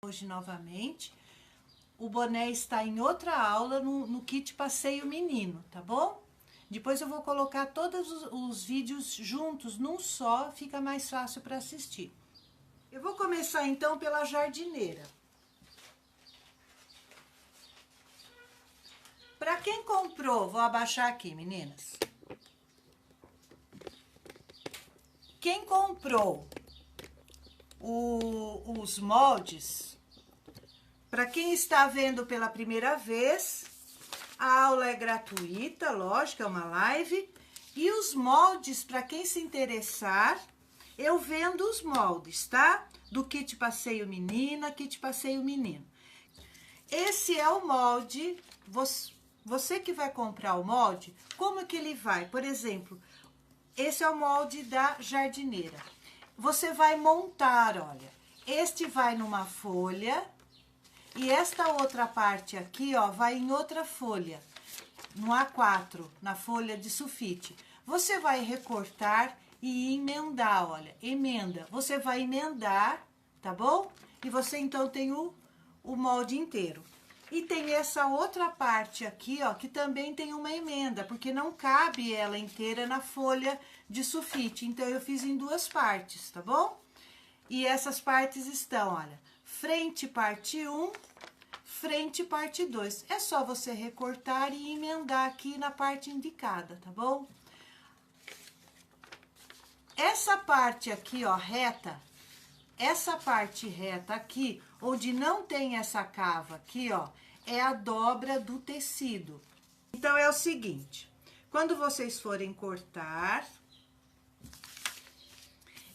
hoje novamente. O boné está em outra aula no kit Passeio Menino, tá bom? Depois eu vou colocar todos os vídeos juntos num só, fica mais fácil para assistir. Eu vou começar então pela jardineira. Para quem comprou, vou abaixar aqui, meninas. Quem comprou os moldes, para quem está vendo pela primeira vez, a aula é gratuita, lógico, é uma live. E os moldes, para quem se interessar, eu vendo os moldes, tá? Do kit Passeio Menina, kit Passeio Menino. Esse é o molde, você que vai comprar o molde, como é que ele vai? Por exemplo, esse é o molde da jardineira. Você vai montar, olha, este vai numa folha e esta outra parte aqui, ó, vai em outra folha, no A4, na folha de sulfite. Você vai recortar e emendar, olha, emenda. Você vai emendar, tá bom? E você então tem o molde inteiro. E tem essa outra parte aqui, ó, que também tem uma emenda, porque não cabe ela inteira na folha de sulfite. Então, eu fiz em duas partes, tá bom? E essas partes estão, olha, frente parte 1, frente parte 2. É só você recortar e emendar aqui na parte indicada, tá bom? Essa parte aqui, ó, reta, essa parte reta aqui, onde não tem essa cava aqui, ó, é a dobra do tecido. Então, é o seguinte, quando vocês forem cortar,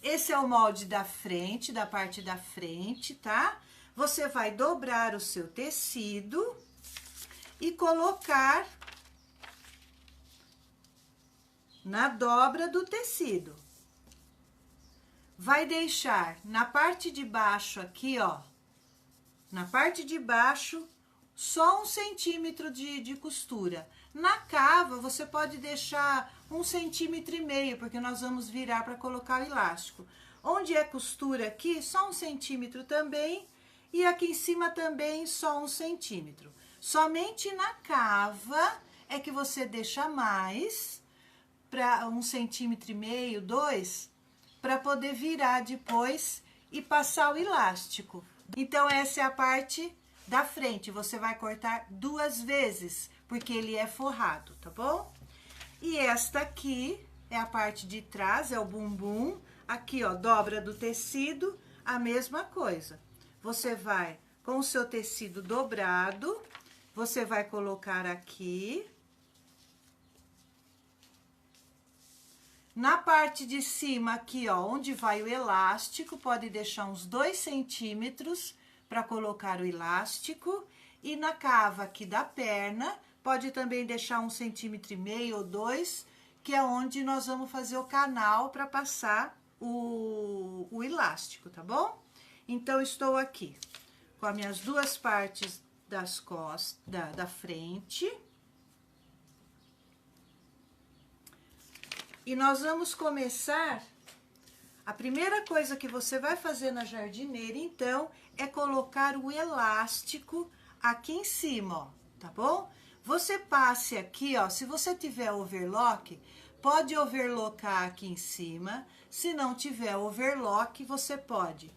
esse é o molde da frente, da parte da frente, tá? Você vai dobrar o seu tecido e colocar na dobra do tecido. Vai deixar na parte de baixo aqui, ó, na parte de baixo, só 1 centímetro de costura. Na cava, você pode deixar 1,5 centímetros, porque nós vamos virar para colocar o elástico. Onde é costura aqui, só 1 centímetro também, e aqui em cima também só 1 centímetro. Somente na cava é que você deixa mais, para 1,5 centímetro, 2, para poder virar depois e passar o elástico. Então, essa é a parte da frente. Você vai cortar 2 vezes, porque ele é forrado, tá bom? E esta aqui é a parte de trás, é o bumbum. Aqui, ó, dobra do tecido, a mesma coisa. Você vai, com o seu tecido dobrado, você vai colocar aqui. Na parte de cima aqui, ó, onde vai o elástico, pode deixar uns 2 centímetros para colocar o elástico. E na cava aqui da perna, pode também deixar 1,5 centímetro ou 2, que é onde nós vamos fazer o canal para passar o elástico, tá bom? Então, estou aqui com as minhas duas partes das costas, da frente. E nós vamos começar, a primeira coisa que você vai fazer na jardineira, então, é colocar o elástico aqui em cima, ó, tá bom? Você passe aqui, ó, se você tiver overlock, pode overlocar aqui em cima. Se não tiver overlock, você pode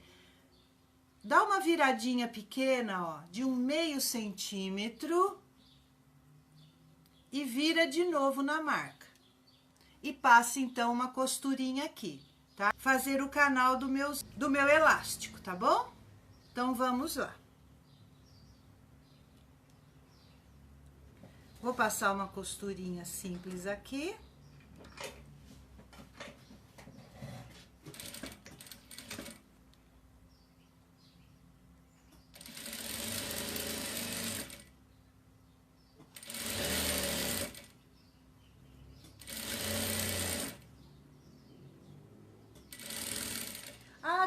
dar uma viradinha pequena, ó, de 1/2 centímetro e vira de novo na marca. E passe, então, uma costurinha aqui, tá? Fazer o canal do meu elástico, tá bom? Então, vamos lá. Vou passar uma costurinha simples aqui.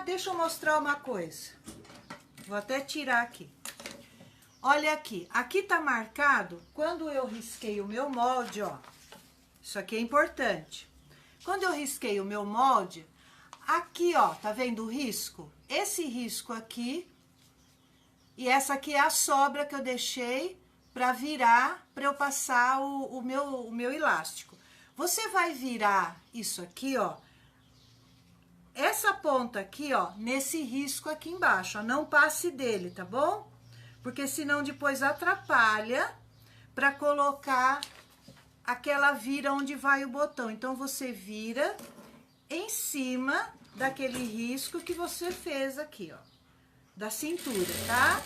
Deixa eu mostrar uma coisa. Vou até tirar aqui. Olha aqui, aqui tá marcado, quando eu risquei o meu molde, ó. Isso aqui é importante. Quando eu risquei o meu molde, aqui, ó, tá vendo o risco? Esse risco aqui E essa aqui é a sobra que eu deixei para virar, para eu passar o meu elástico. Você vai virar isso aqui, ó, essa ponta aqui, ó, nesse risco aqui embaixo, ó, não passe dele, tá bom? Porque senão depois atrapalha para colocar aquela vira onde vai o botão. Então, você vira em cima daquele risco que você fez aqui, ó, da cintura, tá?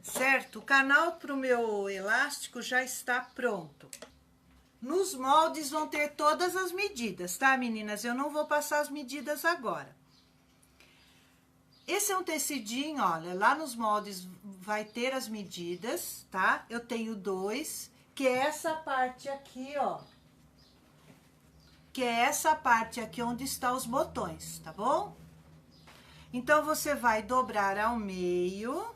Certo? O canal pro meu elástico já está pronto. Nos moldes vão ter todas as medidas, tá, meninas? Eu não vou passar as medidas agora. Esse é um tecidinho, olha, lá nos moldes vai ter as medidas, tá? Eu tenho 2, que é essa parte aqui, ó. Que é essa parte aqui onde estão os botões, tá bom? Então, você vai dobrar ao meio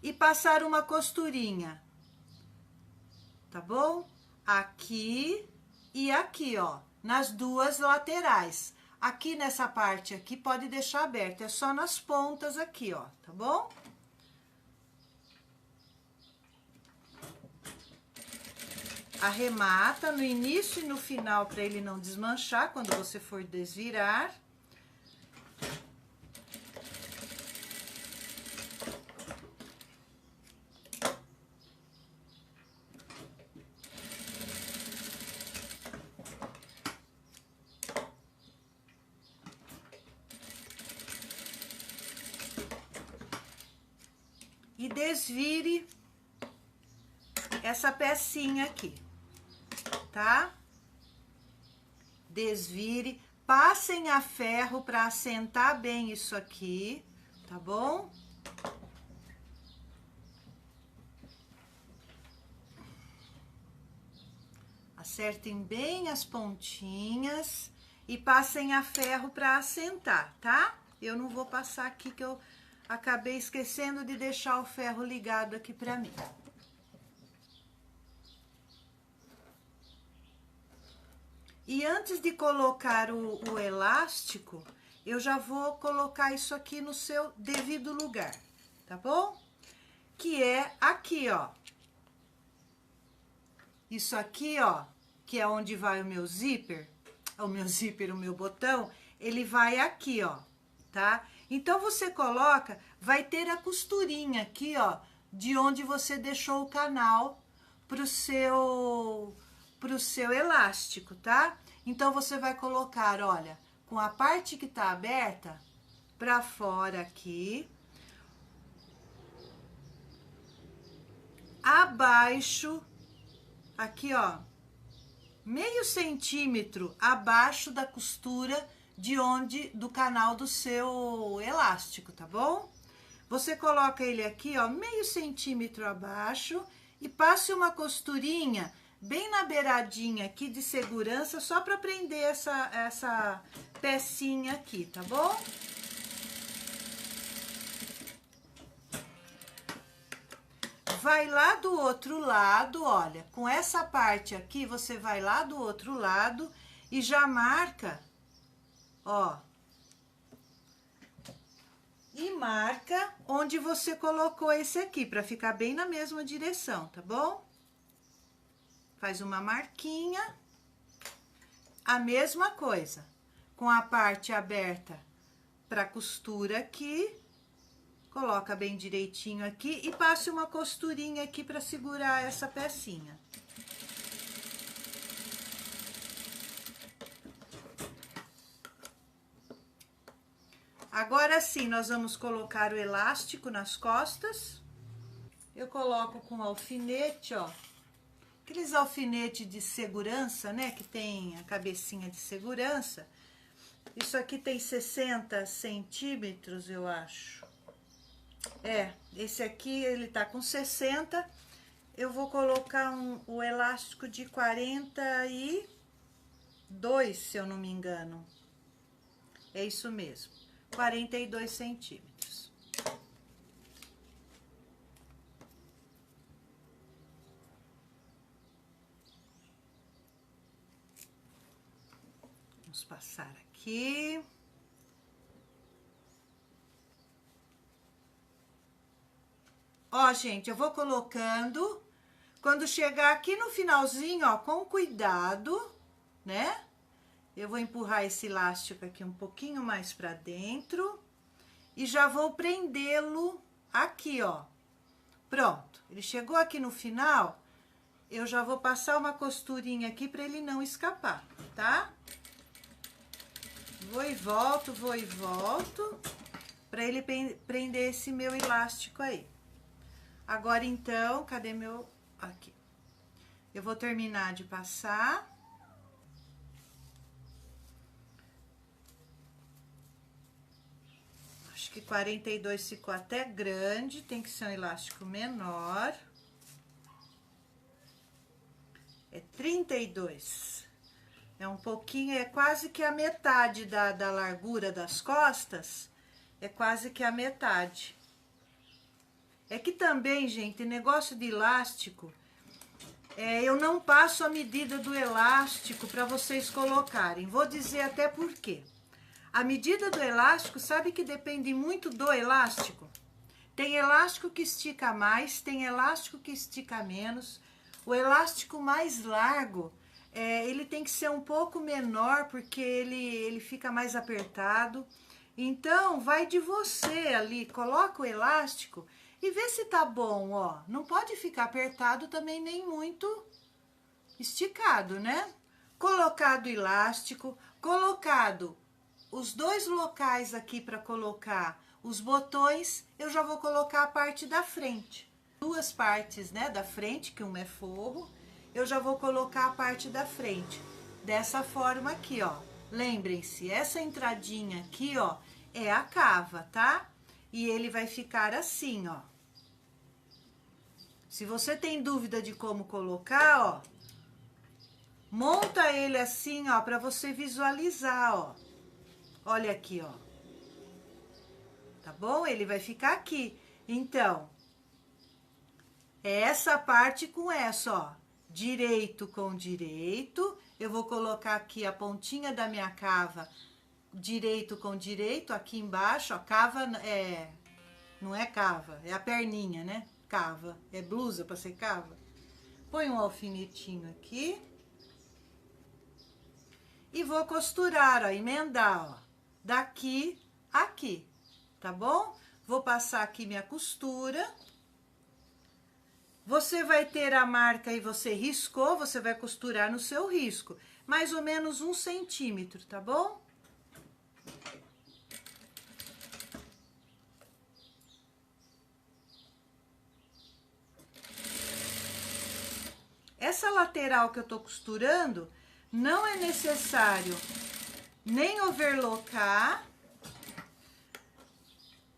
e passar uma costurinha, tá bom? Aqui e aqui, ó, nas duas laterais. Aqui nessa parte aqui pode deixar aberto, é só nas pontas aqui, ó, tá bom? Arremata no início e no final para ele não desmanchar quando você for desvirar. E desvire essa pecinha aqui, tá? Desvire, passem a ferro para assentar bem isso aqui, tá bom? Acertem bem as pontinhas e passem a ferro para assentar, tá? Eu não vou passar aqui que eu acabei esquecendo de deixar o ferro ligado aqui pra mim. E antes de colocar o elástico, eu já vou colocar isso aqui no seu devido lugar, tá bom? Que é aqui, ó. Isso aqui, ó, que é onde vai o meu zíper, o meu botão, ele vai aqui, ó, tá? Então, você coloca, vai ter a costurinha aqui, ó, de onde você deixou o canal pro seu elástico, tá? Então, você vai colocar, olha, com a parte que tá aberta pra fora aqui, abaixo, aqui, ó, meio centímetro abaixo da costura do canal do seu elástico, tá bom? Você coloca ele aqui, ó, meio centímetro abaixo e passe uma costurinha bem na beiradinha aqui de segurança, só para prender essa pecinha aqui, tá bom? Vai lá do outro lado, olha, com essa parte aqui, você vai lá do outro lado e já marca, ó, e marca onde você colocou esse aqui, para ficar bem na mesma direção, tá bom? Faz uma marquinha, a mesma coisa, com a parte aberta para costura aqui, coloca bem direitinho aqui e passe uma costurinha aqui para segurar essa pecinha. Agora sim, nós vamos colocar o elástico nas costas. Eu coloco com alfinete, ó. Aqueles alfinetes de segurança, né? Que tem a cabecinha de segurança. Isso aqui tem 60 centímetros, eu acho. É, esse aqui, ele tá com 60. Eu vou colocar o elástico de 42, se eu não me engano. É isso mesmo, 42 centímetros. Vamos passar aqui. Ó, gente, eu vou colocando. Quando chegar aqui no finalzinho, ó, com cuidado, né? Eu vou empurrar esse elástico aqui um pouquinho mais pra dentro. E já vou prendê-lo aqui, ó. Pronto. Ele chegou aqui no final, eu já vou passar uma costurinha aqui pra ele não escapar, tá? Vou e volto, pra ele prender esse meu elástico aí. Agora, então, cadê meu... Aqui. Eu vou terminar de passar. Acho que 42 ficou até grande, tem que ser um elástico menor. É 32. É um pouquinho, é quase que a metade da largura das costas. É quase que a metade. É que também, gente, negócio de elástico, eu não passo a medida do elástico para vocês colocarem. Vou dizer até por quê. A medida do elástico, sabe que depende muito do elástico? Tem elástico que estica mais, tem elástico que estica menos. O elástico mais largo, ele tem que ser um pouco menor, porque ele fica mais apertado. Então, vai de você ali, coloca o elástico e vê se tá bom, ó. Não pode ficar apertado também, nem muito esticado, né? Colocado o elástico, colocado os dois locais aqui para colocar os botões, eu já vou colocar a parte da frente. Duas partes, né, da frente, que uma é forro, eu já vou colocar a parte da frente. Dessa forma aqui, ó. Lembrem-se, essa entradinha aqui, ó, é a cava, tá? E ele vai ficar assim, ó. Se você tem dúvida de como colocar, ó, monta ele assim, ó, pra você visualizar, ó. Olha aqui, ó. Tá bom? Ele vai ficar aqui. Então, é essa parte com essa, ó. Direito com direito. Eu vou colocar aqui a pontinha da minha cava, direito com direito, aqui embaixo, ó. Cava não é cava, é a perninha, né? Cava, é blusa pra ser cava. Põe um alfinetinho aqui. E vou costurar, ó, emendar, ó, daqui a aqui, tá bom? Vou passar aqui minha costura. Você vai ter a marca e você riscou, você vai costurar no seu risco. Mais ou menos 1 centímetro, tá bom? Essa lateral que eu tô costurando, não é necessário nem overlocar,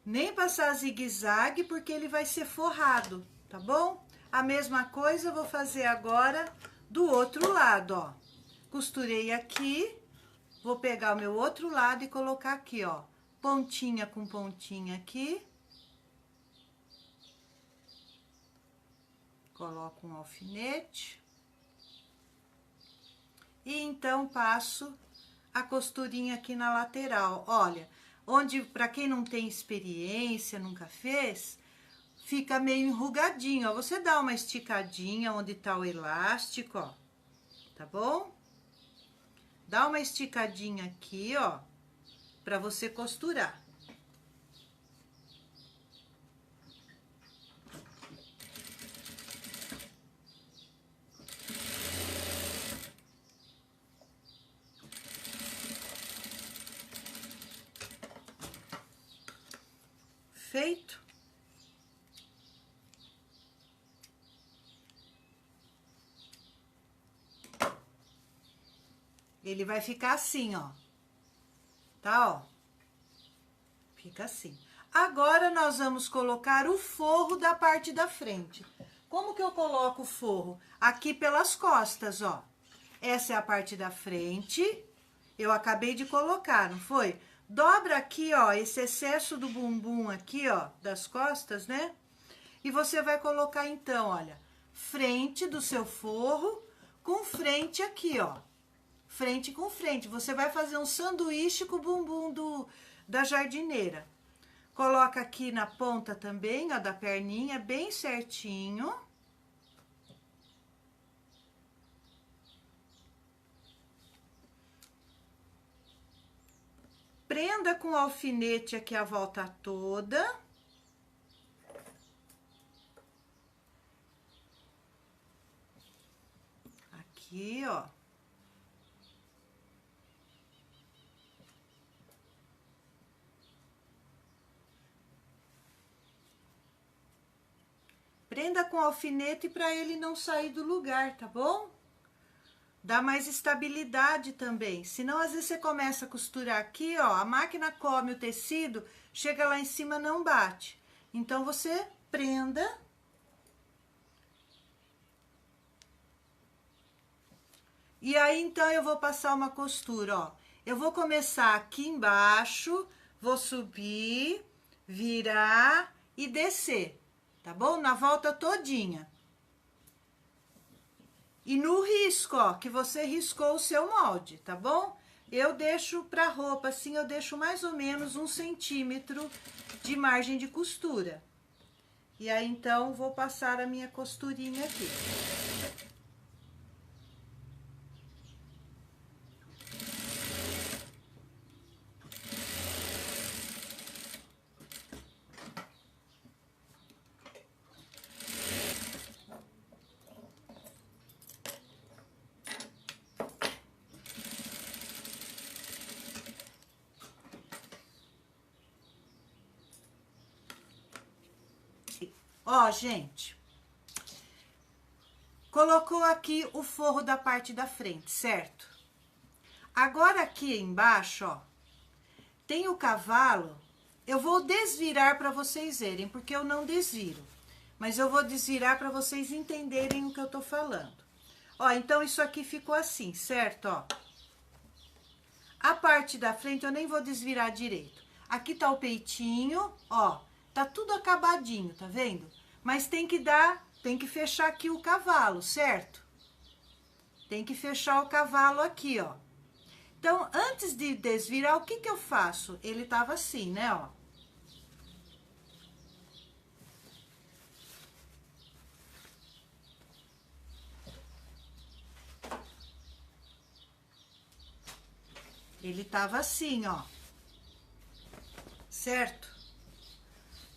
nem passar zigue-zague, porque ele vai ser forrado, tá bom? A mesma coisa eu vou fazer agora do outro lado, ó. Costurei aqui, vou pegar o meu outro lado e colocar aqui, ó. Pontinha com pontinha aqui. Coloco um alfinete. E então passo a costurinha aqui na lateral. Olha, onde, pra quem não tem experiência, nunca fez, fica meio enrugadinho, ó. Você dá uma esticadinha onde tá o elástico, ó. Tá bom? Dá uma esticadinha aqui, ó, pra você costurar. Feito. Ele vai ficar assim, ó. Tá, ó. Fica assim. Agora, nós vamos colocar o forro da parte da frente. Como que eu coloco o forro? Aqui pelas costas, ó. Essa é a parte da frente. Eu acabei de colocar, não foi? Dobra aqui, ó, esse excesso do bumbum aqui, ó, das costas, né? E você vai colocar, então, olha, frente do seu forro com frente aqui, ó. frente com frente. Você vai fazer um sanduíche com o bumbum da jardineira. Coloca aqui na ponta também, ó, da perninha, bem certinho. Prenda com alfinete aqui a volta toda. Aqui, ó. Prenda com alfinete para ele não sair do lugar, tá bom? Dá mais estabilidade também. Senão, às vezes, você começa a costurar aqui, ó, a máquina come o tecido, chega lá em cima, não bate. Então, você prenda. E aí, então, eu vou passar uma costura, ó. Eu vou começar aqui embaixo, vou subir, virar e descer, tá bom? Na volta todinha. E no risco, ó, que você riscou o seu molde, tá bom? Eu deixo pra roupa, assim, eu deixo mais ou menos 1 centímetro de margem de costura. E aí, então, vou passar a minha costurinha aqui. Ó, gente, colocou aqui o forro da parte da frente, certo? Agora aqui embaixo, ó, tem o cavalo. Eu vou desvirar para vocês verem, porque eu não desviro. Mas eu vou desvirar para vocês entenderem o que eu tô falando. Ó, então isso aqui ficou assim, certo? Ó, a parte da frente eu nem vou desvirar direito. Aqui tá o peitinho, ó, tá tudo acabadinho, tá vendo? Mas tem que fechar aqui o cavalo, certo? Tem que fechar o cavalo aqui, ó. Então, antes de desvirar, o que que eu faço? Ele tava assim, né, ó. Ele tava assim, ó. Certo?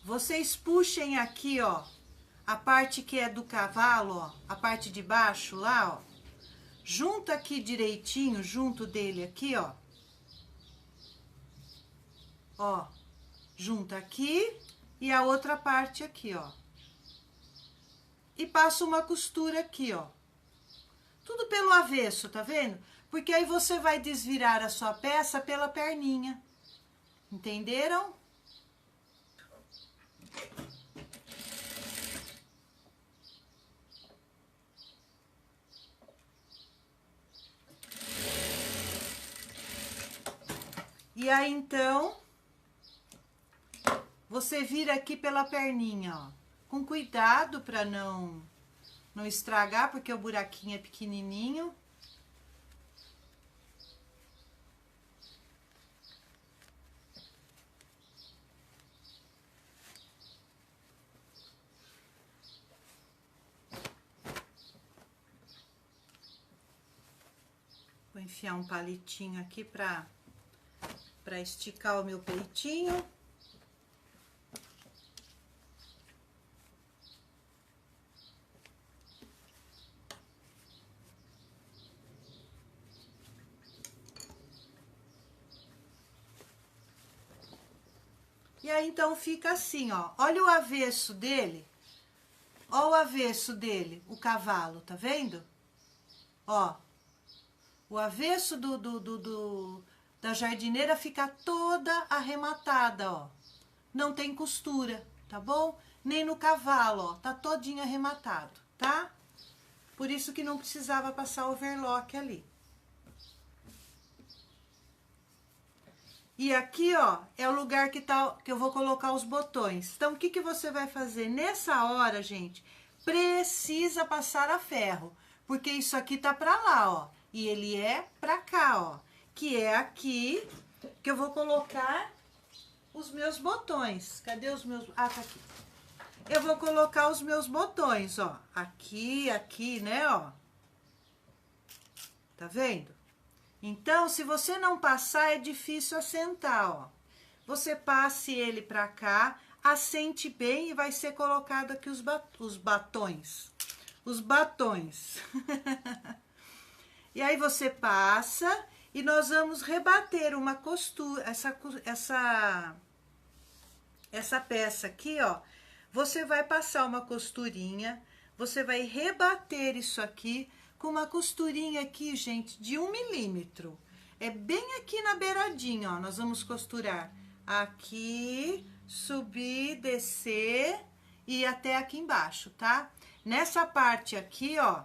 Vocês puxem aqui, ó, a parte que é do cavalo, ó, a parte de baixo lá, ó. Junta aqui direitinho, junto dele aqui, ó. Ó, junta aqui e a outra parte aqui, ó. E passa uma costura aqui, ó. Tudo pelo avesso, tá vendo? Porque aí você vai desvirar a sua peça pela perninha. Entenderam? E aí, então, você vira aqui pela perninha, ó. Com cuidado pra não estragar, porque o buraquinho é pequenininho. Vou enfiar um palitinho aqui pra esticar o meu peitinho. E aí, então, fica assim, ó. Olha o avesso dele. Ó o avesso dele, o cavalo, tá vendo? Ó. O avesso da jardineira fica toda arrematada, ó. Não tem costura, tá bom? Nem no cavalo, ó. Tá todinho arrematado, tá? Por isso que não precisava passar overlock ali. E aqui, ó, é o lugar que eu vou colocar os botões. Então, o que que você vai fazer? Nessa hora, gente, precisa passar a ferro. Porque isso aqui tá pra lá, ó. e ele é pra cá, ó. Que é aqui que eu vou colocar os meus botões. Cadê os meus... Ah, tá aqui. Eu vou colocar os meus botões, ó. Aqui, aqui, né, ó. Tá vendo? Então, se você não passar, é difícil assentar, ó. Você passe ele pra cá, assente bem e vai ser colocado aqui os batons. Os batons. E aí você passa e nós vamos rebater uma costura, essa peça aqui, ó. Você vai passar uma costurinha, você vai rebater isso aqui com uma costurinha aqui, gente, de 1 milímetro. É bem aqui na beiradinha, ó. Nós vamos costurar aqui, subir, descer e até aqui embaixo, tá? Nessa parte aqui, ó,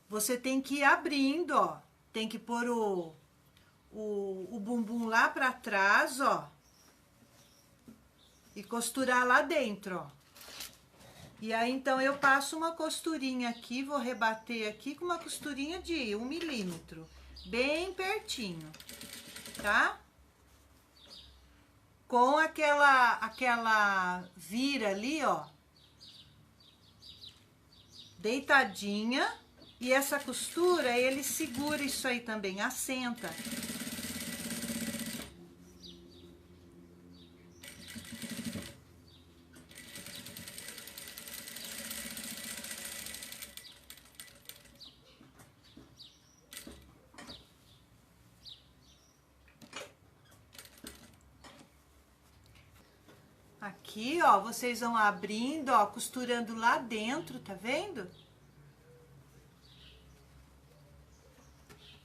você tem que ir abrindo, ó. Tem que pôr o bumbum lá pra trás, ó. E costurar lá dentro, ó. E aí, então, eu passo uma costurinha aqui, vou rebater aqui com uma costurinha de 1 milímetro. Bem pertinho, tá? Com aquela vira ali, ó. Deitadinha. E essa costura, ele segura isso aí também, assenta. Aqui, ó, vocês vão abrindo, ó, costurando lá dentro, tá vendo?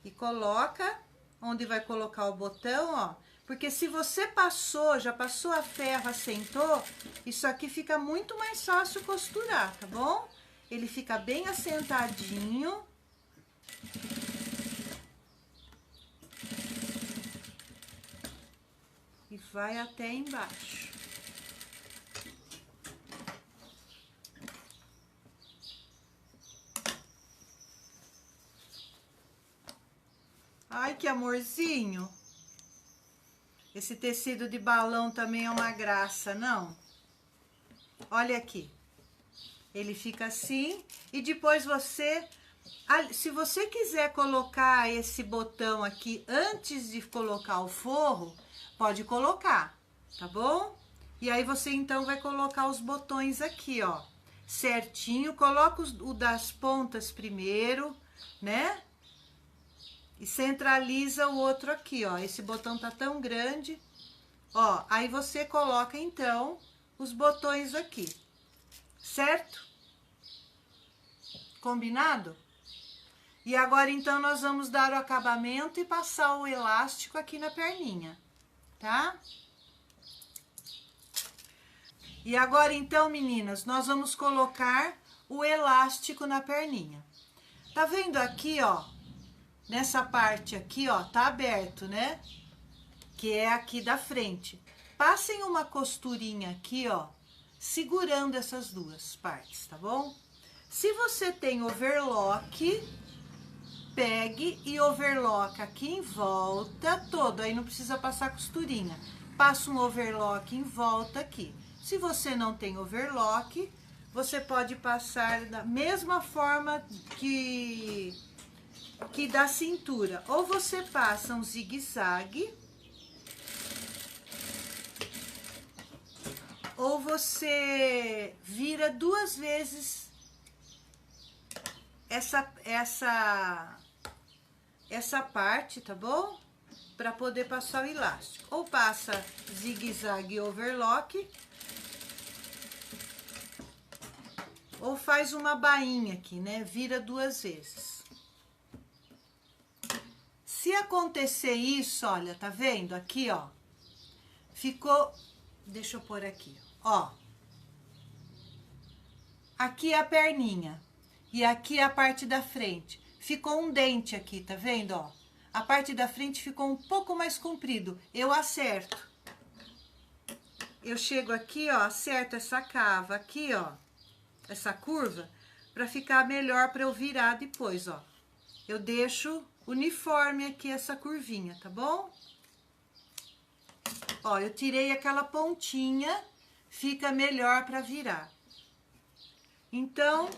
E coloca onde vai colocar o botão, ó. Porque se você passou, já passou a ferro, assentou, isso aqui fica muito mais fácil costurar, tá bom? Ele fica bem assentadinho. E vai até embaixo. Ai, que amorzinho. Esse tecido de balão também é uma graça, não? Olha aqui. Ele fica assim e depois você... Se você quiser colocar esse botão aqui antes de colocar o forro, pode colocar, tá bom? E aí você então vai colocar os botões aqui, ó, certinho. Coloca o das pontas primeiro, né? E centraliza o outro aqui, ó. Esse botão tá tão grande. Ó, aí você coloca, então, os botões aqui. Certo? Combinado? E agora, então, nós vamos dar o acabamento e passar o elástico aqui na perninha, tá? E agora, então, meninas, nós vamos colocar o elástico na perninha. Tá vendo aqui, ó? Nessa parte aqui, ó, tá aberto, né? Que é aqui da frente. Passem uma costurinha aqui, ó, segurando essas duas partes, tá bom? Se você tem overlock, pegue e overlock aqui em volta todo. Aí não precisa passar costurinha. Passa um overlock em volta aqui. Se você não tem overlock, você pode passar da mesma forma que da cintura, ou você passa um zigue-zague, ou você vira 2 vezes essa parte, tá bom? Para poder passar o elástico. Ou passa zigue-zague overlock, ou faz uma bainha aqui, né? Vira 2 vezes. Se acontecer isso, olha, tá vendo? Aqui, ó, ficou... Deixa eu pôr aqui, ó. Aqui é a perninha e aqui é a parte da frente. Ficou um dente aqui, tá vendo, ó? A parte da frente ficou um pouco mais comprido. Eu acerto. Eu chego aqui, ó, acerto essa cava aqui, ó, essa curva, pra ficar melhor pra eu virar depois, ó. eu deixo uniforme aqui essa curvinha, tá bom? Ó, eu tirei aquela pontinha, fica melhor para virar. Então,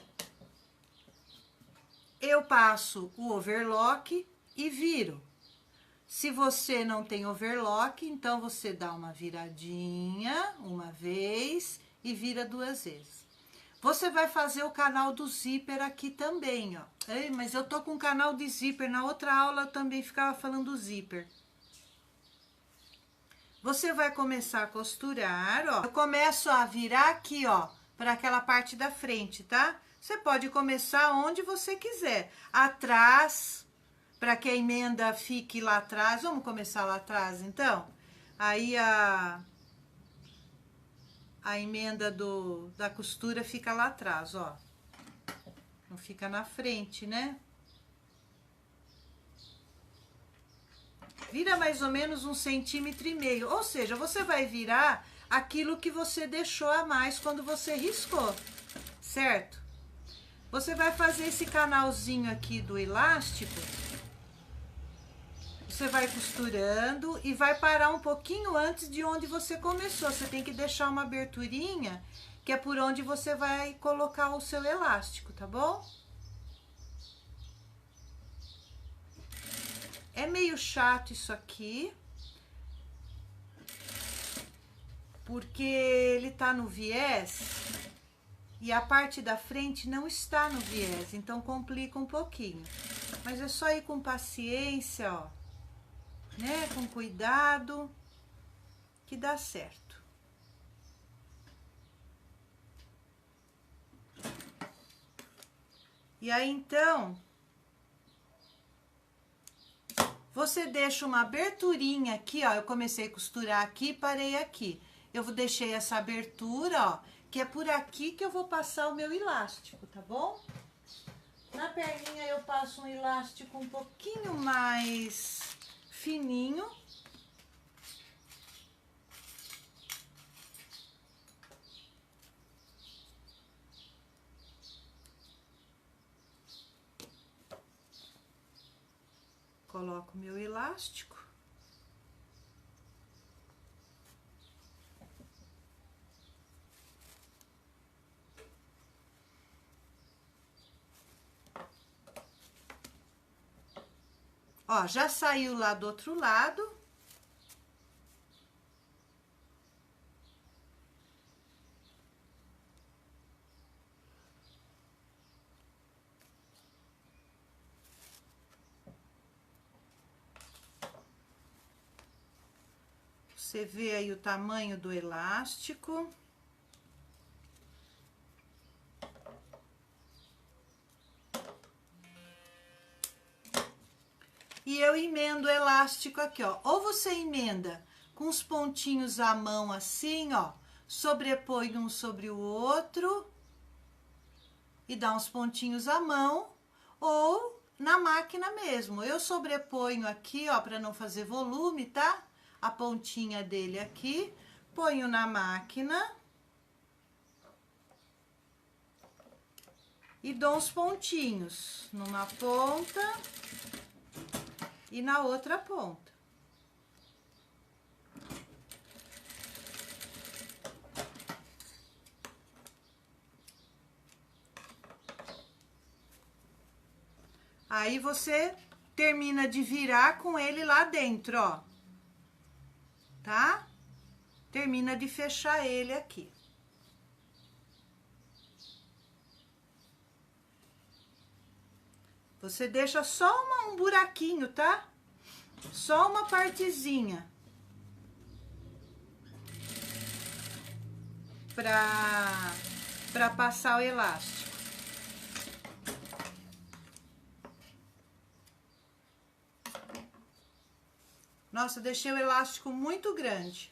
eu passo o overlock e viro. Se você não tem overlock, então você dá uma viradinha uma vez e vira 2 vezes. Você vai fazer o canal do zíper aqui também, ó. Ei, mas eu tô com o canal de zíper, na outra aula eu também ficava falando zíper. Você vai começar a costurar, ó. Eu começo a virar aqui, ó, para aquela parte da frente, tá? Você pode começar onde você quiser. Atrás, para que a emenda fique lá atrás. Vamos começar lá atrás, então? Aí a emenda da costura fica lá atrás, ó. Não fica na frente, né? Vira mais ou menos 1,5 centímetros. Ou seja, você vai virar aquilo que você deixou a mais quando você riscou, certo? Você vai fazer esse canalzinho aqui do elástico. Você vai costurando e vai parar um pouquinho antes de onde você começou. Você tem que deixar uma aberturinha, que é por onde você vai colocar o seu elástico, tá bom? É meio chato isso aqui, porque ele tá no viés e a parte da frente não está no viés, então complica um pouquinho. Mas é só ir com paciência, ó, né? Com cuidado, que dá certo. E aí, então, você deixa uma aberturinha aqui, ó. Eu comecei a costurar aqui, parei aqui. Eu deixei essa abertura, ó, que é por aqui que eu vou passar o meu elástico, tá bom? Na perninha eu passo um elástico um pouquinho mais fininho. Coloco meu elástico. Ó, já saiu lá do outro lado. Você vê aí o tamanho do elástico. E eu emendo o elástico aqui, ó. Ou você emenda com os pontinhos à mão assim, ó. Sobrepõe um sobre o outro. E dá uns pontinhos à mão. Ou na máquina mesmo. Eu sobreponho aqui, ó, para não fazer volume, tá? A pontinha dele aqui. Ponho na máquina. E dou uns pontinhos numa ponta e na outra ponta. Aí você termina de virar com ele lá dentro, ó. Tá? Termina de fechar ele aqui. Você deixa só um buraquinho, tá? Só uma partezinha. Pra passar o elástico. Nossa, eu deixei o elástico muito grande.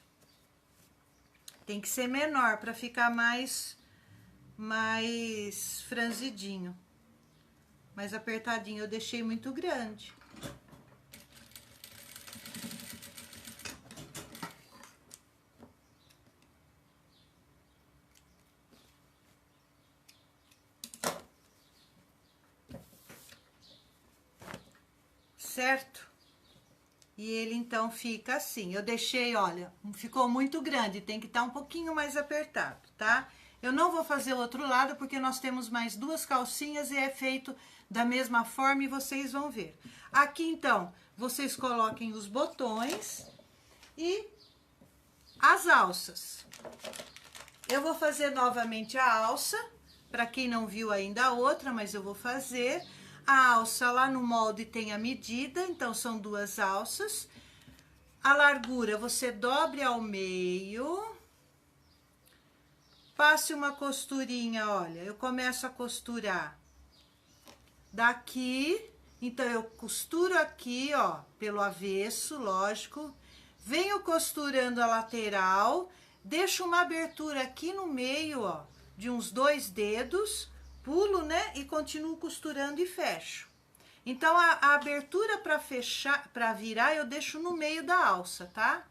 Tem que ser menor para ficar mais franzidinho. Mais apertadinho, eu deixei muito grande. certo? E ele então fica assim. Eu deixei, olha, ficou muito grande, tem que estar um pouquinho mais apertado, tá? Eu não vou fazer o outro lado porque nós temos mais 2 calcinhas e é feito da mesma forma e vocês vão ver. Aqui então, vocês coloquem os botões e as alças. Eu vou fazer novamente a alça, para quem não viu ainda a outra, mas eu vou fazer. A alça lá no molde tem a medida, então são 2 alças. A largura você dobre ao meio. Passe uma costurinha, olha, eu começo a costurar daqui, então eu costuro aqui, ó, pelo avesso, lógico. Venho costurando a lateral, deixo uma abertura aqui no meio, ó, de uns 2 dedos, pulo, né, e continuo costurando e fecho. Então, a abertura para fechar, para virar, eu deixo no meio da alça, tá?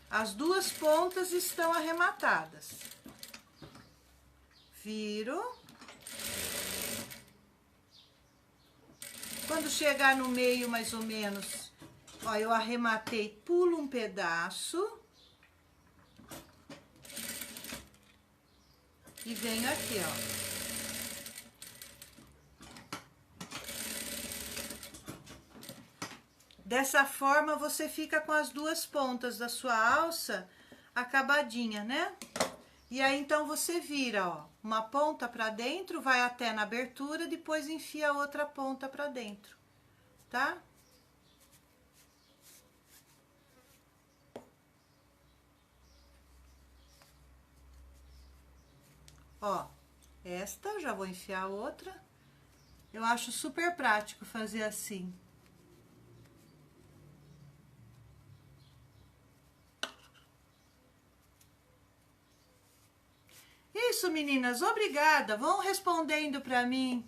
As 2 pontas estão arrematadas. Viro. Quando chegar no meio, mais ou menos, ó, eu arrematei, pulo um pedaço. E venho aqui, ó. Dessa forma, você fica com as 2 pontas da sua alça acabadinha, né? E aí, então, você vira, ó, uma ponta pra dentro, vai até na abertura, depois enfia a outra ponta pra dentro, tá? Ó, esta, já vou enfiar a outra. Eu acho super prático fazer assim. Isso, meninas, obrigada. Vão respondendo para mim.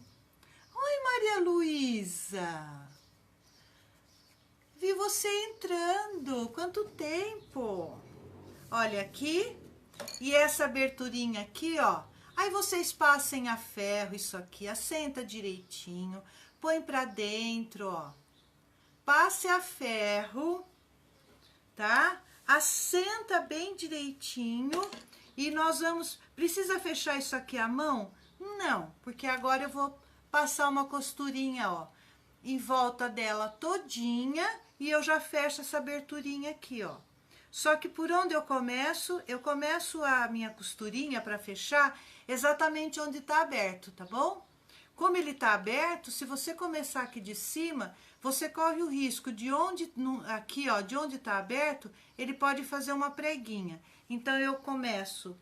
Oi, Maria Luísa. Vi você entrando. Quanto tempo? Olha aqui. E essa aberturinha aqui, ó. Aí vocês passem a ferro isso aqui, assenta direitinho, põe pra dentro, ó. Passe a ferro, tá? Assenta bem direitinho e nós vamos... Precisa fechar isso aqui à mão? Não, porque agora eu vou passar uma costurinha, ó, em volta dela todinha e eu já fecho essa aberturinha aqui, ó. Só que por onde eu começo a minha costurinha para fechar exatamente onde tá aberto, tá bom? Como ele tá aberto, se você começar aqui de cima, você corre o risco de onde, aqui ó, de onde tá aberto, ele pode fazer uma preguinha. Então, eu começo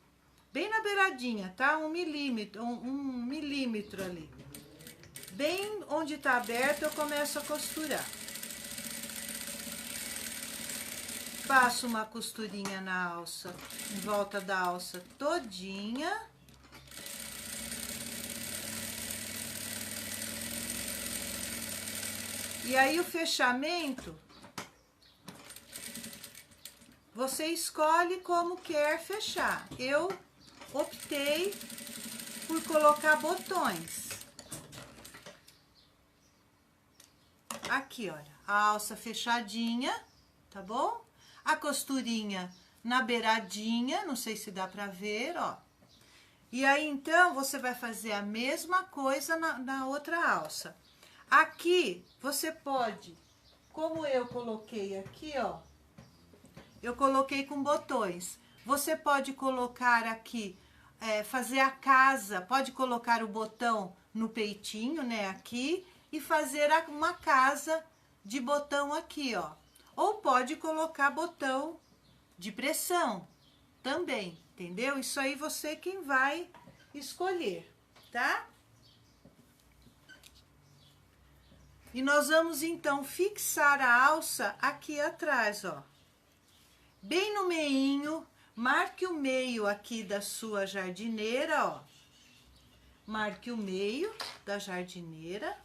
bem na beiradinha, tá? 1 milímetro, um milímetro ali. Bem onde tá aberto, eu começo a costurar. Passo uma costurinha na alça, em volta da alça todinha. E aí o fechamento, você escolhe como quer fechar. Eu optei por colocar botões. Aqui, olha, a alça fechadinha, tá bom? A costurinha na beiradinha, não sei se dá pra ver, ó. E aí, então, você vai fazer a mesma coisa na outra alça. Aqui, você pode, como eu coloquei aqui, ó, eu coloquei com botões. Você pode colocar aqui, fazer a casa, pode colocar o botão no peitinho, né, aqui, e fazer uma casa de botão aqui, ó. Ou pode colocar botão de pressão também, entendeu? Isso aí você quem vai escolher, tá? E nós vamos, então, fixar a alça aqui atrás, ó. Bem no meinho, marque o meio aqui da sua jardineira, ó. Marque o meio da jardineira,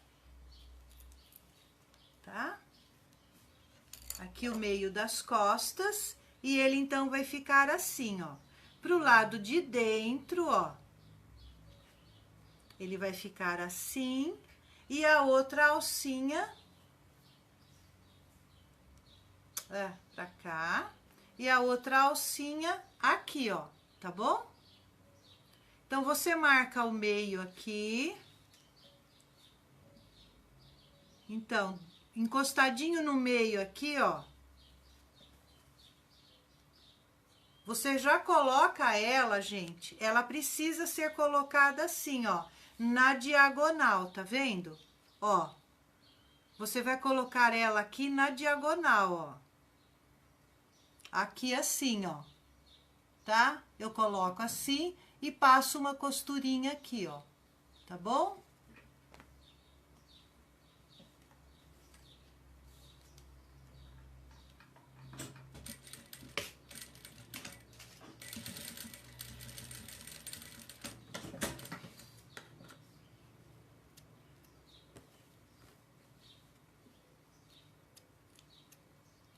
tá? Aqui o meio das costas, e ele então vai ficar assim, ó. Pro lado de dentro, ó. Ele vai ficar assim. e a outra alcinha pra cá, e a outra alcinha aqui, ó, tá bom? Então, você marca o meio aqui. Então, encostadinho no meio aqui, ó. Você já coloca ela, gente, ela precisa ser colocada assim, ó, na diagonal, tá vendo? Ó, você vai colocar ela aqui na diagonal, ó. Aqui assim, ó, tá? Eu coloco assim e passo uma costurinha aqui, ó, tá bom?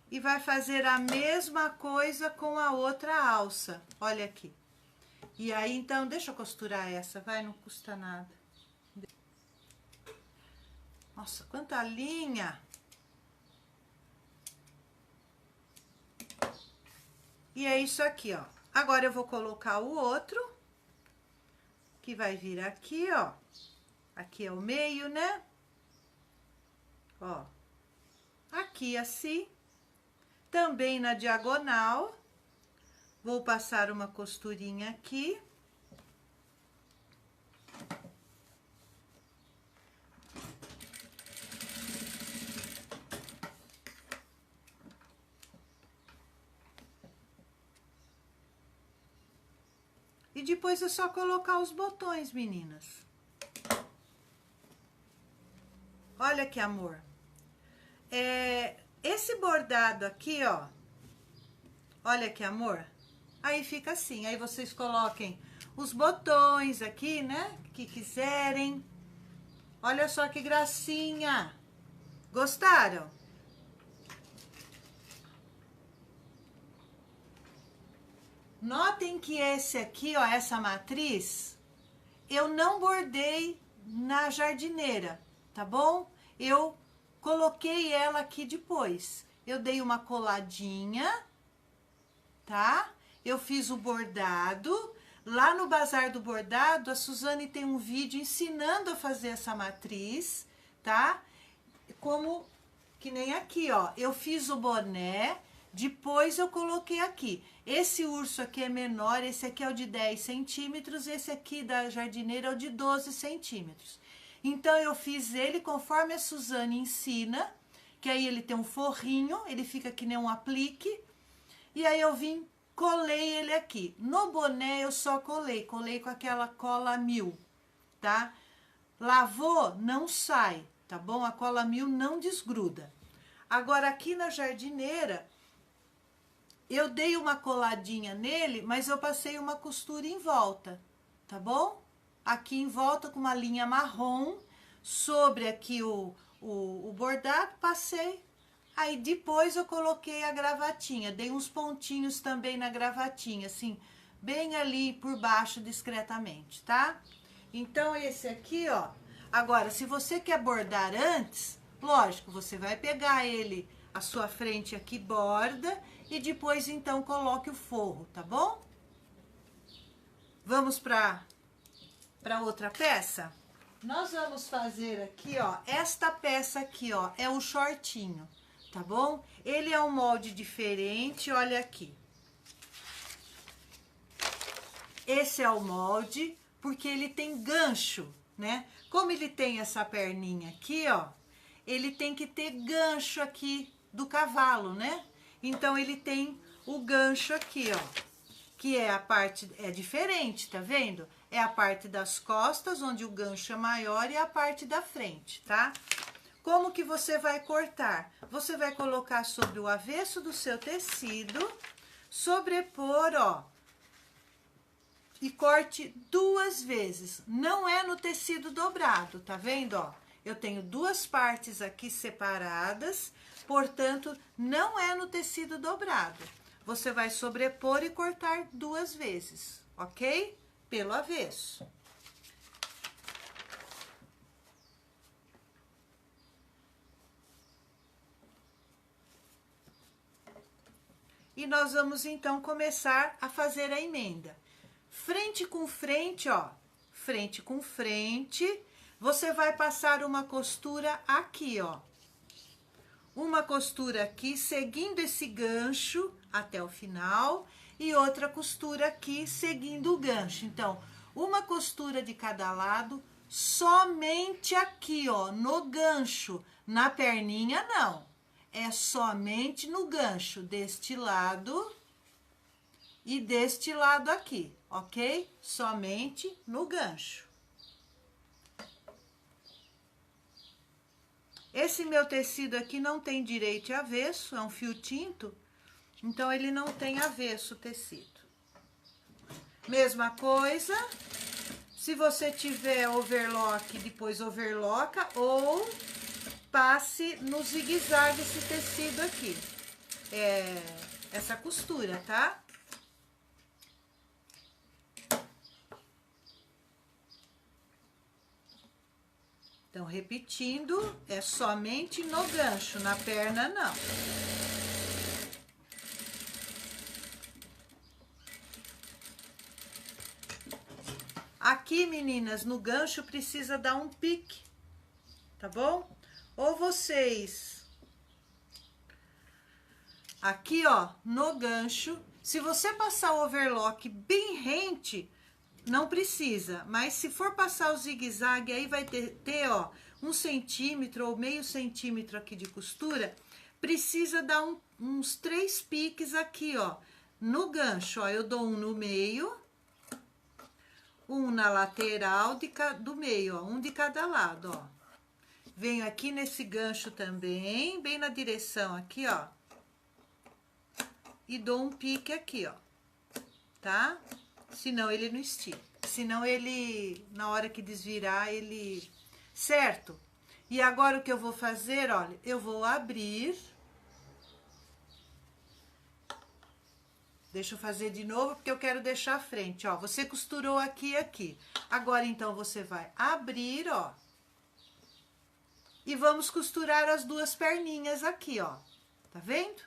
E vai fazer a mesma coisa com a outra alça, olha aqui. E aí, então, deixa eu costurar essa, vai, não custa nada. Nossa, quanta linha! E é isso aqui, ó. Agora eu vou colocar o outro, que vai vir aqui, ó. Aqui é o meio, né? Ó. Aqui assim. Também na diagonal. Vou passar uma costurinha aqui. E depois é só colocar os botões, meninas. Olha que amor. Esse bordado aqui, ó. Olha que amor. Aí fica assim. Aí vocês coloquem os botões aqui, né? Que quiserem. Olha só que gracinha. Gostaram? Notem que esse aqui, ó, essa matriz, eu não bordei na jardineira, tá bom? Eu coloquei ela aqui depois. Eu dei uma coladinha, tá? Eu fiz o bordado. Lá no Bazar do Bordado, a Suzane tem um vídeo ensinando a fazer essa matriz, tá? Como, que nem aqui, ó. Eu fiz o boné, depois eu coloquei aqui. Esse urso aqui é menor, esse aqui é o de 10 centímetros, esse aqui da jardineira é o de 12 centímetros. Então, eu fiz ele conforme a Suzane ensina, que aí ele tem um forrinho, ele fica que nem um aplique. E aí, eu vim, colei ele aqui. No boné, eu só colei com aquela cola 1000, tá? Lavou, não sai, tá bom? A cola 1000 não desgruda. Agora, aqui na jardineira, eu dei uma coladinha nele, mas eu passei uma costura em volta, tá bom? Aqui em volta com uma linha marrom, sobre aqui o bordado, passei. Aí depois eu coloquei a gravatinha, dei uns pontinhos também na gravatinha, assim, bem ali por baixo discretamente, tá? Então, esse aqui, ó. Agora, se você quer bordar antes, lógico, você vai pegar ele, a sua frente aqui borda, e depois, então, coloque o forro, tá bom? Vamos para outra peça? Nós vamos fazer aqui, ó, esta peça aqui, ó, é um shortinho, tá bom? Ele é um molde diferente, olha aqui. Esse é o molde, porque ele tem gancho, né? Como ele tem essa perninha aqui, ó, ele tem que ter gancho aqui do cavalo, né? Então, ele tem o gancho aqui, ó, que é a parte, é diferente, tá vendo? É a parte das costas, onde o gancho é maior, e a parte da frente, tá? Como que você vai cortar? Você vai colocar sobre o avesso do seu tecido, sobrepor, ó, e corte 2 vezes. Não é no tecido dobrado, tá vendo, ó? Eu tenho 2 partes aqui separadas, portanto, não é no tecido dobrado. Você vai sobrepor e cortar 2 vezes, ok? Pelo avesso. e nós vamos então começar a fazer a emenda. Frente com frente, ó, frente com frente, você vai passar uma costura aqui, ó. Uma costura aqui, seguindo esse gancho até o final, e outra costura aqui, seguindo o gancho. Então, uma costura de cada lado, somente aqui, ó, no gancho. Na perninha, não. É somente no gancho, deste lado e deste lado aqui, ok? Somente no gancho. Esse meu tecido aqui não tem direito e avesso, é um fio tinto, então ele não tem avesso o tecido. Mesma coisa, se você tiver overlock, depois overlocka ou passe no zigue-zague esse tecido aqui, essa costura, tá? Então, repetindo, é somente no gancho, na perna não. Aqui, meninas, no gancho precisa dar um pique, tá bom? Ou vocês... Aqui, ó, no gancho, se você passar o overlock bem rente, não precisa, mas se for passar o zigue-zague, aí vai ter, ó, 1 centímetro ou meio centímetro aqui de costura, precisa dar uns 3 piques aqui, ó, no gancho, ó, eu dou um no meio, um na lateral do meio, ó, um de cada lado, ó. Venho aqui nesse gancho também, bem na direção aqui, ó, e dou um pique aqui, ó, tá? Senão ele não estica, senão ele, na hora que desvirar, ele... Certo? E agora o que eu vou fazer, olha, eu vou abrir. Deixa eu fazer de novo, porque eu quero deixar a frente, ó. Você costurou aqui e aqui. Agora, então, você vai abrir, ó. E vamos costurar as duas perninhas aqui, ó. Tá vendo?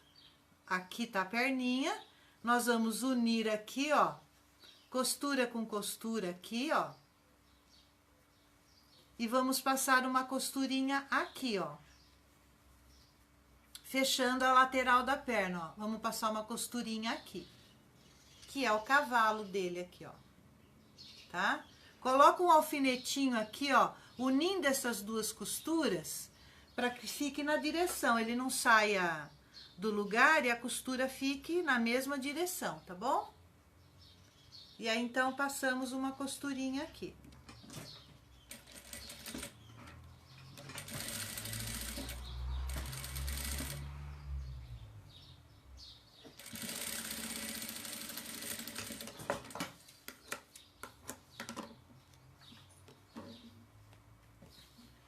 Aqui tá a perninha. Nós vamos unir aqui, ó. Costura com costura aqui, ó. E vamos passar uma costurinha aqui, ó. Fechando a lateral da perna, ó. Vamos passar uma costurinha aqui. Que é o cavalo dele aqui, ó. Tá? Coloca um alfinetinho aqui, ó. Unindo essas duas costuras, para que fique na direção. Ele não saia do lugar e a costura fique na mesma direção, tá bom? E aí, então, passamos uma costurinha aqui.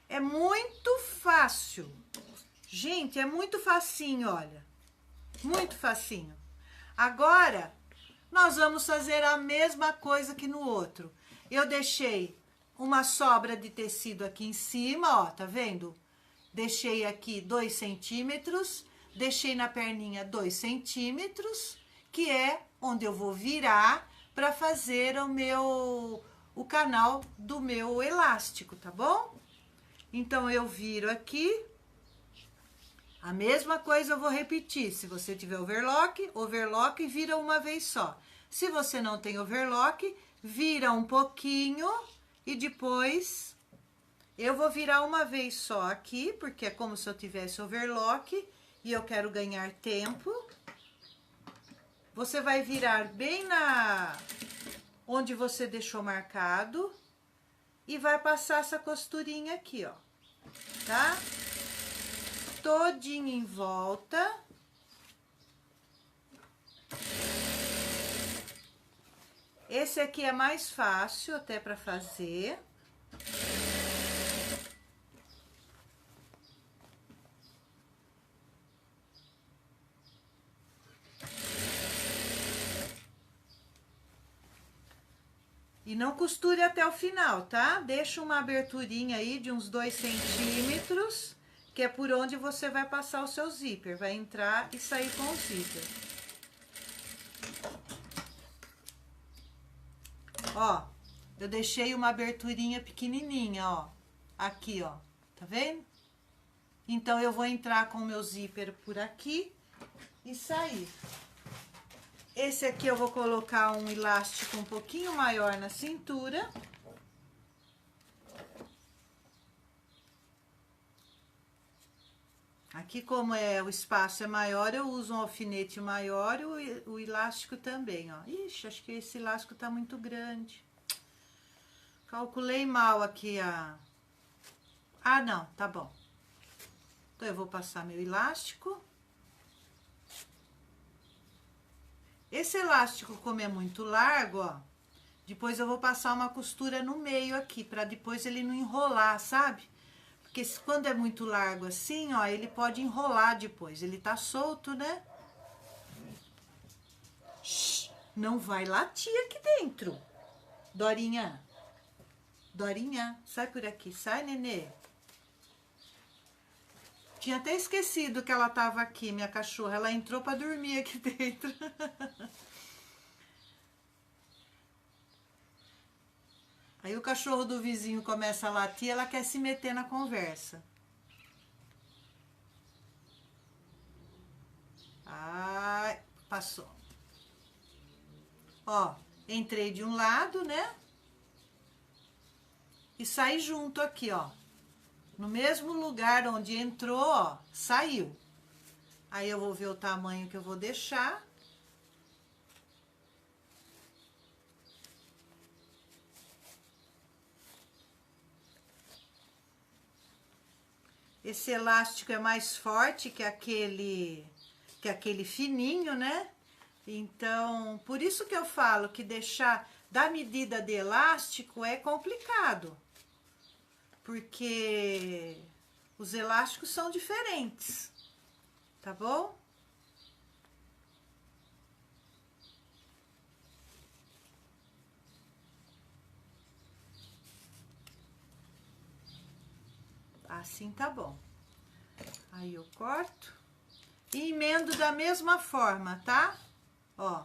É muito fácil. Gente, é muito facinho, olha. Muito facinho. Agora... nós vamos fazer a mesma coisa que no outro. Eu deixei uma sobra de tecido aqui em cima, ó, tá vendo? Deixei aqui 2 centímetros, deixei na perninha 2 centímetros, que é onde eu vou virar para fazer o canal do meu elástico, tá bom? Então, eu viro aqui. A mesma coisa eu vou repetir, se você tiver overlock, overlock e vira uma vez só. Se você não tem overlock, vira um pouquinho e depois eu vou virar uma vez só aqui, porque é como se eu tivesse overlock e eu quero ganhar tempo. Você vai virar bem onde você deixou marcado e vai passar essa costurinha aqui, ó, tá? Todinho em volta. Esse aqui é mais fácil até para fazer. E não costure até o final, tá? Deixa uma aberturinha aí de uns 2 centímetros, que é por onde você vai passar o seu zíper. Vai entrar e sair com o zíper. Ó, eu deixei uma aberturinha pequenininha, ó. Aqui, ó. Tá vendo? Então, eu vou entrar com o meu zíper por aqui e sair. Esse aqui eu vou colocar um elástico um pouquinho maior na cintura. Aqui, como o espaço é maior, eu uso um alfinete maior e o elástico também, ó. Ixi, acho que esse elástico tá muito grande. Calculei mal aqui a... Ah, não, tá bom. Então, eu vou passar meu elástico. Esse elástico, como é muito largo, ó, depois eu vou passar uma costura no meio aqui, pra depois ele não enrolar, sabe? Porque quando é muito largo assim, ó, ele pode enrolar depois. Ele tá solto, né? Shhh, não vai latir aqui dentro. Dorinha. Dorinha, sai por aqui. Sai, nenê. Tinha até esquecido que ela tava aqui, minha cachorra. Ela entrou pra dormir aqui dentro. Aí o cachorro do vizinho começa a latir, ela quer se meter na conversa. Ai, passou. Ó, entrei de um lado, né? E saí junto aqui, ó. No mesmo lugar onde entrou, ó, saiu. Aí eu vou ver o tamanho que eu vou deixar. Esse elástico é mais forte que aquele fininho, né? Então, por isso que eu falo que deixar da medida de elástico é complicado. Porque os elásticos são diferentes, tá bom? Assim tá bom. Aí eu corto e emendo da mesma forma, tá? Ó,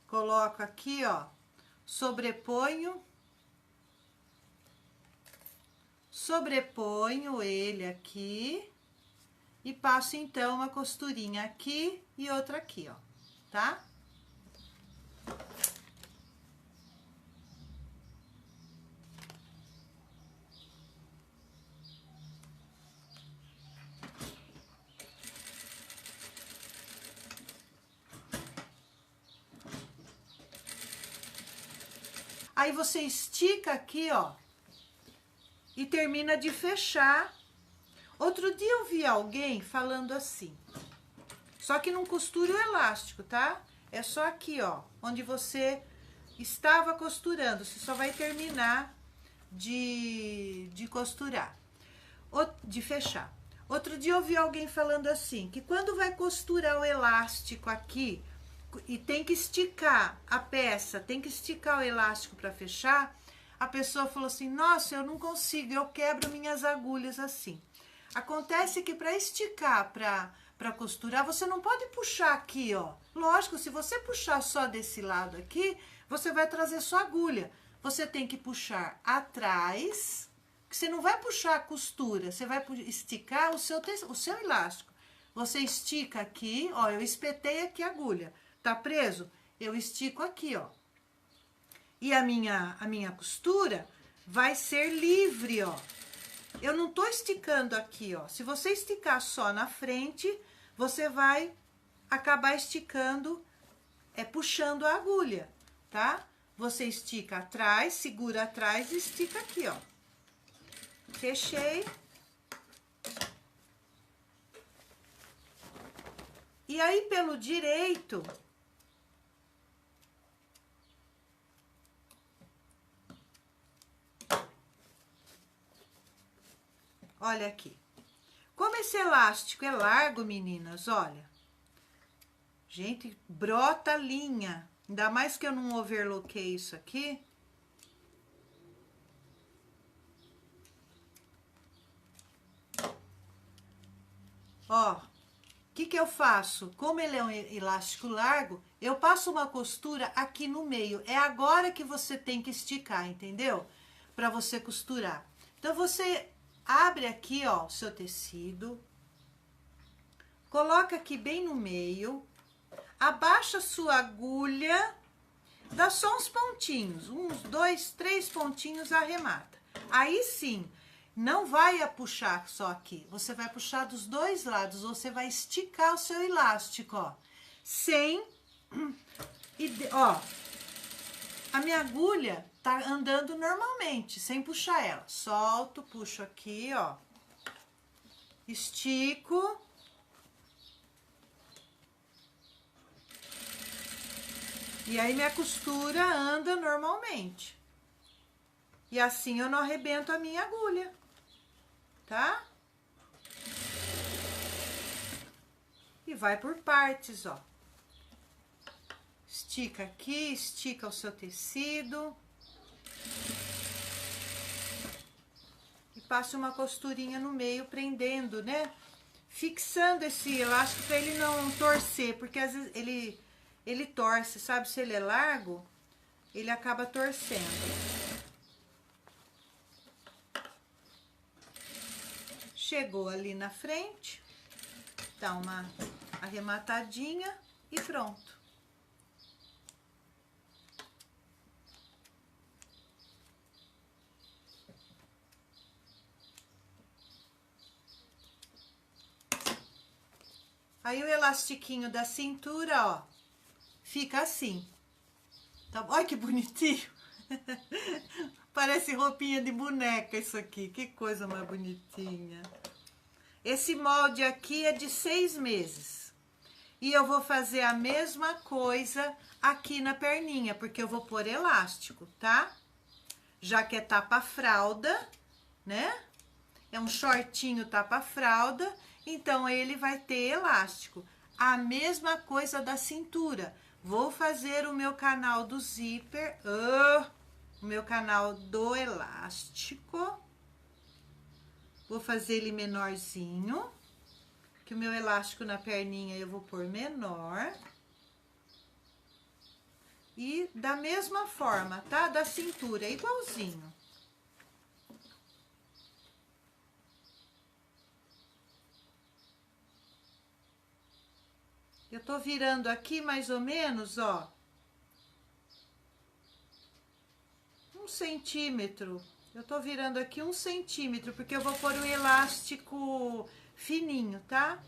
coloco aqui, ó, sobreponho ele aqui e passo então uma costurinha aqui e outra aqui, ó, tá? Aí você estica aqui, ó, e termina de fechar. Outro dia eu vi alguém falando assim, só que não costura o elástico, tá? É só aqui, ó, onde você estava costurando, você só vai terminar de costurar, de fechar. Outro dia eu vi alguém falando assim, que quando vai costurar o elástico aqui, e tem que esticar a peça, tem que esticar o elástico para fechar, a pessoa falou assim, nossa, eu não consigo, eu quebro minhas agulhas assim. Acontece que para esticar, para costurar, você não pode puxar aqui, ó. Lógico, se você puxar só desse lado aqui, você vai trazer sua agulha. Você tem que puxar atrás, que você não vai puxar a costura, você vai esticar o seu elástico. Você estica aqui, ó, eu espetei aqui a agulha. Tá preso? Eu estico aqui, ó. E a minha costura vai ser livre, ó. Eu não tô esticando aqui, ó. Se você esticar só na frente, você vai acabar esticando, puxando a agulha, tá? Você estica atrás, segura atrás e estica aqui, ó. Fechei. E aí, pelo direito, olha aqui. Como esse elástico é largo, meninas, olha. Gente, brota linha. Ainda mais que eu não overloquei isso aqui. Ó, que eu faço? Como ele é um elástico largo, eu passo uma costura aqui no meio. É agora que você tem que esticar, entendeu? Para você costurar. Então, você abre aqui, ó, o seu tecido. Coloca aqui bem no meio. Abaixa a sua agulha. Dá só uns pontinhos. 1, 2, 3 pontinhos, arremata. Aí sim, não vai puxar só aqui. Você vai puxar dos dois lados. Você vai esticar o seu elástico, ó. Sem... Ó, a minha agulha tá andando normalmente, sem puxar ela. Solto, puxo aqui, ó. Estico. E aí minha costura anda normalmente. E assim eu não arrebento a minha agulha, tá? E vai por partes, ó. Estica aqui, estica o seu tecido. E passa uma costurinha no meio, prendendo, né? Fixando esse elástico para ele não torcer, porque às vezes ele torce, sabe? Se ele é largo, ele acaba torcendo. Chegou ali na frente, dá uma arrematadinha e pronto. Aí o elastiquinho da cintura, ó, fica assim. Tá? Olha que bonitinho. Parece roupinha de boneca isso aqui. Que coisa mais bonitinha. Esse molde aqui é de 6 meses. E eu vou fazer a mesma coisa aqui na perninha, porque eu vou pôr elástico, tá? Já que é tapa-fralda, né? É um shortinho tapa-fralda, então ele vai ter elástico. A mesma coisa da cintura. Vou fazer o meu canal do zíper, o meu canal do elástico. Vou fazer ele menorzinho, que o meu elástico na perninha eu vou pôr menor. E da mesma forma, tá? Da cintura, igualzinho. Eu tô virando aqui mais ou menos, ó, 1 centímetro. Eu tô virando aqui 1 centímetro, porque eu vou pôr o elástico fininho, tá?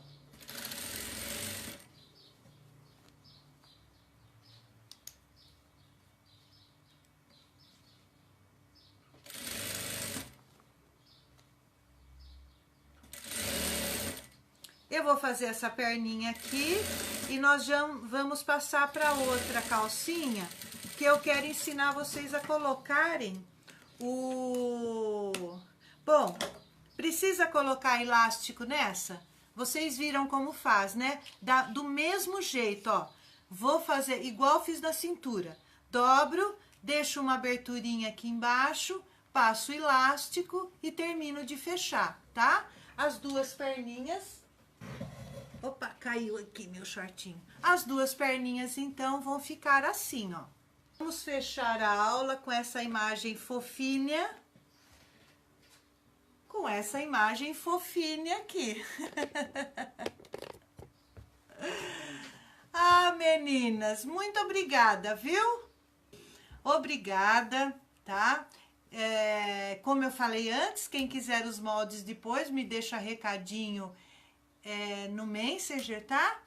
Eu vou fazer essa perninha aqui e nós já vamos passar para outra calcinha, que eu quero ensinar vocês a colocarem Bom, precisa colocar elástico nessa? Vocês viram como faz, né? Do mesmo jeito, ó. Vou fazer igual fiz na cintura. Dobro, deixo uma aberturinha aqui embaixo, passo elástico e termino de fechar, tá? As duas perninhas... Opa, caiu aqui meu shortinho. As duas perninhas, então, vão ficar assim, ó. Vamos fechar a aula com essa imagem fofinha. Com essa imagem fofinha aqui. Ah, meninas, muito obrigada, viu? Obrigada, tá? Como eu falei antes, quem quiser os moldes depois, me deixa recadinho no Messenger, tá?